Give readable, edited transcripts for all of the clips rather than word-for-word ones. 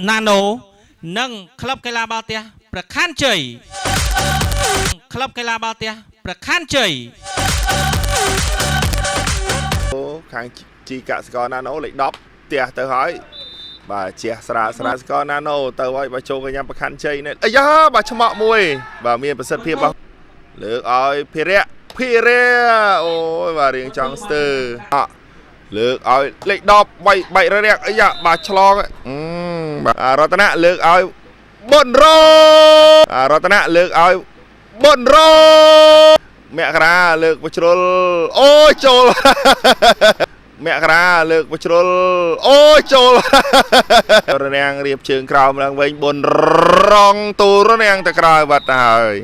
ណាណូនិងក្លឹបកីឡាបាល់ទះប្រខានជ័យក្លឹបកីឡាបាល់ទះប្រខានជ័យខាងជីកសិករណាណូលេខ10ផ្ទះទៅហើយបាទជះស្រាស្ករណាណូទៅហើយបើចូលកញ្ញាប្រខាន់ជ័យនេះអាយ៉ាបាទឆ្មក់មួយបាទមានប្រសិទ្ធភាពបាទលើកឲ្យភិរៈអូយបាទរៀងចង់ស្ទើលើកឲ្យលេខ10បែកររាក់អាយ៉ាបាទឆ្លងបាទរតនៈលើកឲ្យបុនររតនៈលើកឲ្យបុនរមករាលើកបជ្រុលអូយចូលមករាលើកបជ្រុលអូយចូលរនាំងរៀបជើងក្រោមឡើងវិញបុនរងទូរនាំងទៅក្រោយបាត់ទៅហើយ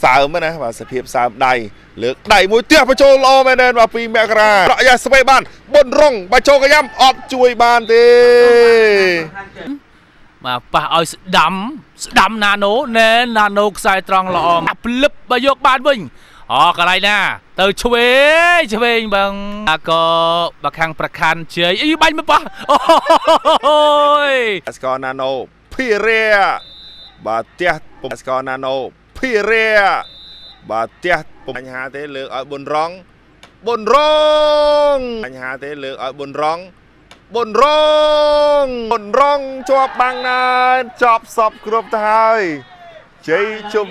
សើមណាបាទសភាពសើមដៃលើកដៃមួយទៀតបញ្ចូលល្អមែនទេបាទពីមករាប្រយ៉ាស្វេបានបុនរងបញ្ចូលកញ្ញាអត់ជួយបានទេបាទប៉ះឲ្យស្ដាំណាណូណែណាណូខ្សែត្រង់ល្អភ្លឹបបើយកបានវិញកន្លែងណាទៅឆ្វេងបងក៏បើខាងប្រខាន់ជ័យអីបាញ់មកប៉ះអូយស្ករណាណូភិរៈបាទផ្ទះស្ករណាណូភិរៈបាទផ្ទះបញ្ហាទេលើកឲ្យបុនរងបញ្ហាទេលើកឲ្យបុនរងជាប់បាំងណាចប់សពគ្រប់ទៅហើយជ័យជុំ